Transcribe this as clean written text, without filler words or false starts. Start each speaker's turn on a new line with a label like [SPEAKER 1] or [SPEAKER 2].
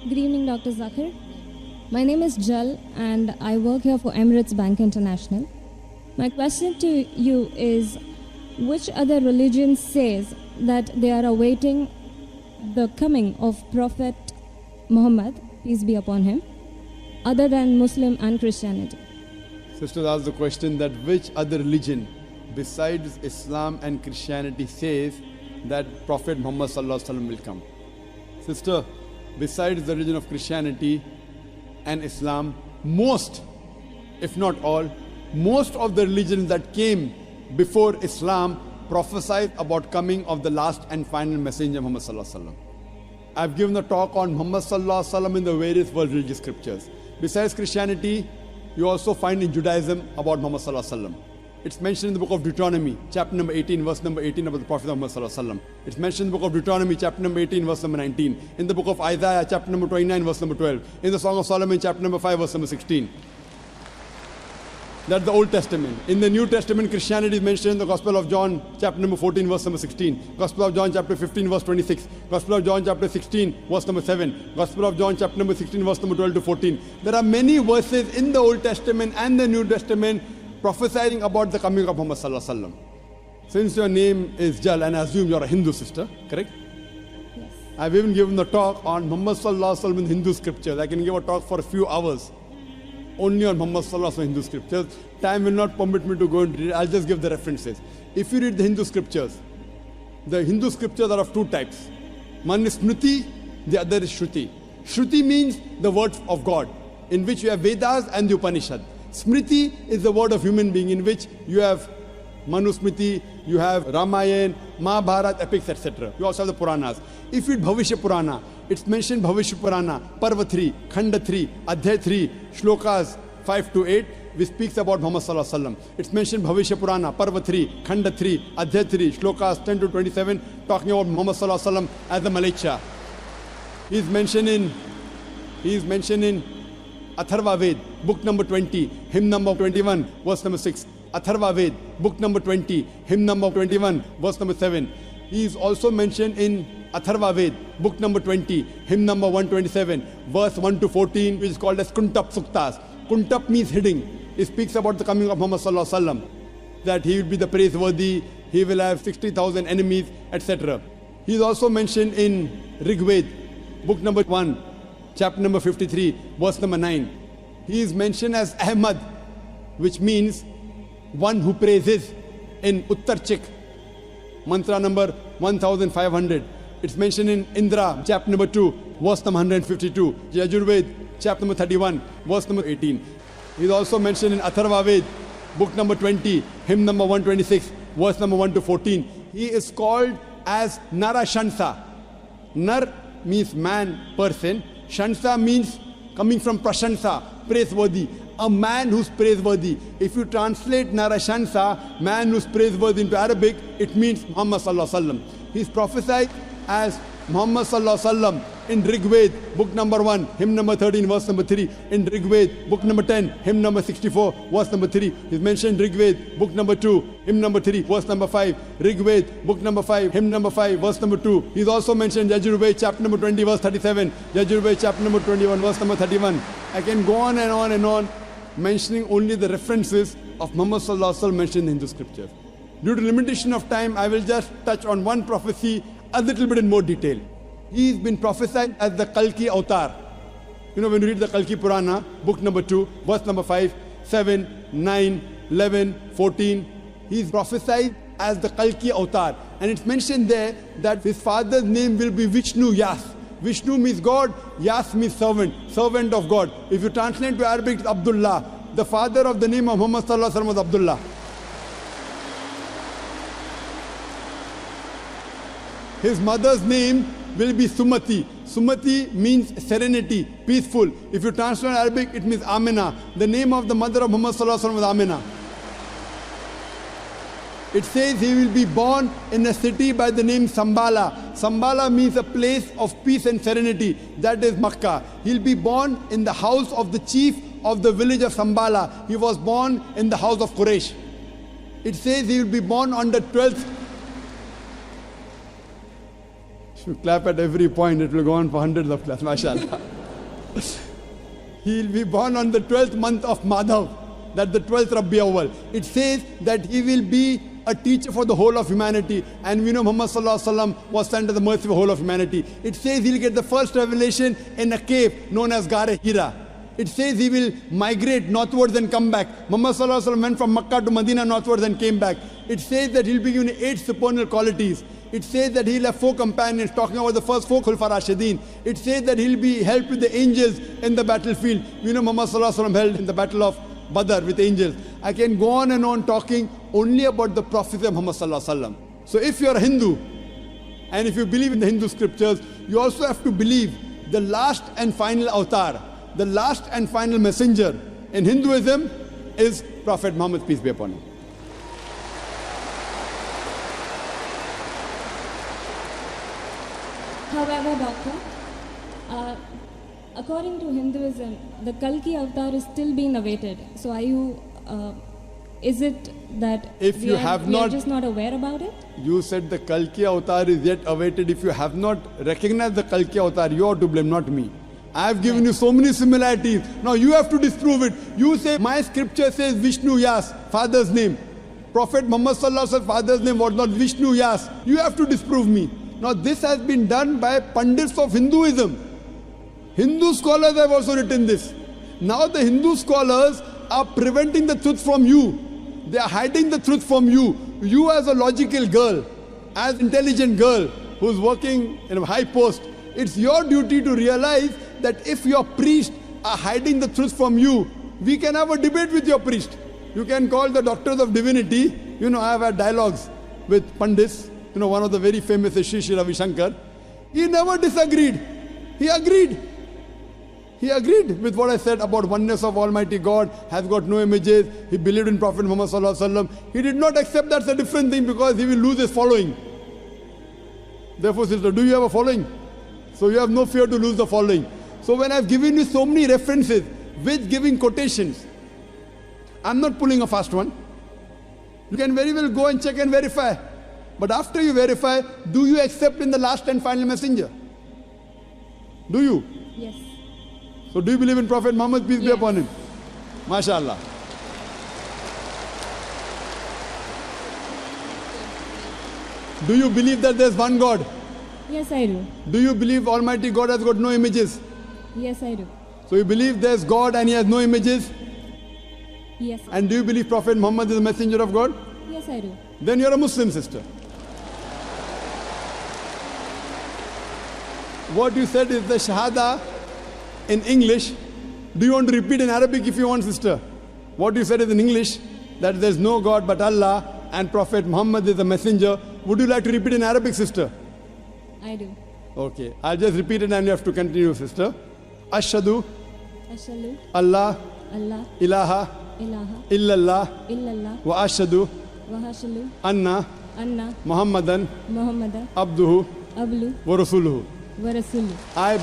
[SPEAKER 1] Good evening, Dr. Zakir. My name is Jal and I work here for Emirates Bank International. My question to you is, which other religion says that they are awaiting the coming of Prophet Muhammad, peace be upon him, other than Muslim and Christianity?
[SPEAKER 2] Sisters asked the question that which other religion besides Islam and Christianity says that Prophet Muhammad will come. Sister, besides the religion of Christianity and Islam, most, if not all, most of the religions that came before Islam prophesied about coming of the last and final messenger Muhammad. I've given a talk on Muhammad in the various world religious scriptures. Besides Christianity, you also find in Judaism about Muhammad. It's mentioned in the book of Deuteronomy, chapter number 18, verse number 18 about the Prophet of Muhammad. It's mentioned in the book of Deuteronomy, chapter number 18, verse number 19. In the book of Isaiah, chapter number 29, verse number 12. In the Song of Solomon, chapter number 5, verse number 16. That's the Old Testament. In the New Testament, Christianity is mentioned in the Gospel of John, chapter number 14, verse number 16. Gospel of John, chapter 15, verse 26. Gospel of John, chapter 16, verse number 7. Gospel of John, chapter number 16, verse number 12 to 14. There are many verses in the Old Testament and the New Testament prophesying about the coming of Muhammad. Since your name is Jal, and I assume you're a Hindu sister, correct?
[SPEAKER 1] Yes.
[SPEAKER 2] I've even given a talk on Muhammad in Hindu scriptures. I can give a talk for a few hours only on Muhammad in Hindu scriptures. Time will not permit me to go and read it. I'll just give the references. If you read the Hindu scriptures are of two types. One is Smriti, the other is Shruti. Shruti means the words of God, in which you have Vedas and the Upanishad. Smriti is the word of human being, in which you have Manusmriti, you have Ramayana, Mahabharata, epics, etc. You also have the Puranas. If you read Bhavishya Purana, it's mentioned Bhavishya Purana, Parva 3, Khanda 3, Adhyay 3, Shlokas 5 to 8, which speaks about Muhammad. It's mentioned Bhavishya Purana, Parva 3, Khanda 3, Adhyay 3, Shlokas 10 to 27, talking about Muhammad as a Malacha. He is mentioned in Atharva Ved, book number 20, hymn number 21, verse number 6. Atharva Ved, book number 20, hymn number 21, verse number 7. He is also mentioned in Atharva Ved, book number 20, hymn number 127, verse 1 to 14, which is called as Kuntap Suktas. Kuntap means hidden. It speaks about the coming of Muhammad, that he will be the praiseworthy, he will have 60,000 enemies, etc. He is also mentioned in Rig Ved, book number 1, chapter number 53, verse number 9. He is mentioned as Ahmad, which means one who praises, in Uttarchik, mantra number 1500. It's mentioned in Indra, chapter number 2, verse number 152. Yajurved, chapter number 31, verse number 18. He is also mentioned in Atharva Ved, book number 20, hymn number 126, verse number 1 to 14. He is called as Narashansa. Nar means man, person. Shansa means coming from Prashansa, praiseworthy. A man who's praiseworthy. If you translate Narashansa, man who's praiseworthy, into Arabic, it means Muhammad. He's prophesied as Muhammad in Rig Ved, book number 1, hymn number 13, verse number 3. In Rig Ved, book number 10, hymn number 64, verse number 3. He's mentioned Rig Ved, book number 2, hymn number 3, verse number 5. Rig Ved, book number 5, hymn number 5, verse number 2. He's also mentioned Yajurved, chapter number 20, verse 37. Yajurved, chapter number 21, verse number 31. I can go on and on and on, mentioning only the references of Muhammad mentioned in the Hindu scriptures. Due to limitation of time, I will just touch on one prophecy a little bit in more detail. He's been prophesied as the Kalki avatar. You know, when you read the Kalki Purana, book number 2, verse number 5, 7, 9, 11, 14, he's prophesied as the Kalki avatar. And it's mentioned there that his father's name will be Vishnu Yas. Vishnu means God, Yas means servant, servant of God. If you translate to Arabic, it's Abdullah. The father of the name of Muhammad was Abdullah. His mother's name will be Sumati. Sumati means serenity, peaceful. If you translate Arabic, it means Amina. The name of the mother of Muhammad was Amina. It says he will be born in a city by the name Sambala. Sambala means a place of peace and serenity. That is Makkah. He'll be born in the house of the chief of the village of Sambala. He was born in the house of Quraysh. It says he will be born on the 12th If you clap at every point, it will go on for hundreds of claps, mashallah. He will be born on the 12th month of Madhav, that's the 12th Rabbi Awwal. It says that he will be a teacher for the whole of humanity, and we know Muhammad sallallahu alaihi wasallam was sent as the mercy for the whole of humanity. It says he'll get the first revelation in a cave known as Gare Hira. It says he will migrate northwards and come back. Muhammad sallallahu alaihi wasallam went from Makkah to Medina northwards and came back. It says that he'll be given 8 supernal qualities. It says that he'll have 4 companions, talking about the first 4 Khulfa Rashidin. It says that he'll be helped with the angels in the battlefield. We know Muhammad sallallahu alaihi wasallam held in the battle of Badr with angels. I can go on and on talking only about the prophecy of Muhammad sallallahu alaihi wasallam. So if you're a Hindu, and if you believe in the Hindu scriptures, you also have to believe the last and final avatar, the last and final messenger in Hinduism is Prophet Muhammad, peace be upon him.
[SPEAKER 1] However, Doctor, according to Hinduism, the Kalki avatar is still being awaited. So are you, is it that we are just not aware about it?
[SPEAKER 2] You said the Kalki avatar is yet awaited. If you have not recognized the Kalki avatar, you are to blame, not me. I have given you so many similarities. Now you have to disprove it. You say, my scripture says Vishnu Yas, father's name. Prophet Muhammad sallallahu alaihi wasallam, father's name was not Vishnu Yas. You have to disprove me. Now this has been done by pundits of Hinduism. Hindu scholars have also written this. Now the Hindu scholars are preventing the truth from you. They are hiding the truth from you. You as a logical girl, as intelligent girl who's working in a high post, it's your duty to realize that if your priests are hiding the truth from you, we can have a debate with your priest. You can call the doctors of divinity. You know, I have had dialogues with Pandits. You know, one of the very famous is Shri Ravi Shankar. He never disagreed. He agreed. He agreed with what I said about oneness of Almighty God, has got no images. He believed in Prophet Muhammad sallallahu alaihi wasallam. He did not accept that's a different thing because he will lose his following. Therefore, sister, do you have a following? So you have no fear to lose the following. So when I've given you so many references with giving quotations, I'm not pulling a fast one. You can very well go and check and verify. But after you verify, do you accept in the last and final messenger? Do you?
[SPEAKER 1] Yes.
[SPEAKER 2] So do you believe in Prophet Muhammad, peace be upon him? MashaAllah. Do you believe that there's one God?
[SPEAKER 1] Yes, I do.
[SPEAKER 2] Do you believe Almighty God has got no images?
[SPEAKER 1] Yes, I do.
[SPEAKER 2] So you believe there's God and he has no images?
[SPEAKER 1] Yes.
[SPEAKER 2] And do you believe Prophet Muhammad is a messenger of God?
[SPEAKER 1] Yes, I do.
[SPEAKER 2] Then you're a Muslim, sister. What you said is the Shahada in English. Do you want to repeat in Arabic if you want, sister? What you said is in English, that there's no God but Allah and Prophet Muhammad is a messenger. Would you like to repeat in Arabic, sister?
[SPEAKER 1] I do.
[SPEAKER 2] Okay, I'll just repeat it and you have to continue, sister. Ashhadu
[SPEAKER 1] Ashhadu
[SPEAKER 2] Allah
[SPEAKER 1] Allah
[SPEAKER 2] ilaha
[SPEAKER 1] ilaha
[SPEAKER 2] illallah
[SPEAKER 1] illallah
[SPEAKER 2] wa ashhadu
[SPEAKER 1] wa ashhadu
[SPEAKER 2] anna
[SPEAKER 1] anna
[SPEAKER 2] Muhammadan
[SPEAKER 1] Muhammadan
[SPEAKER 2] abduhu
[SPEAKER 1] ablu
[SPEAKER 2] wa rasuluhu.
[SPEAKER 1] wa rasuluhu.
[SPEAKER 2] I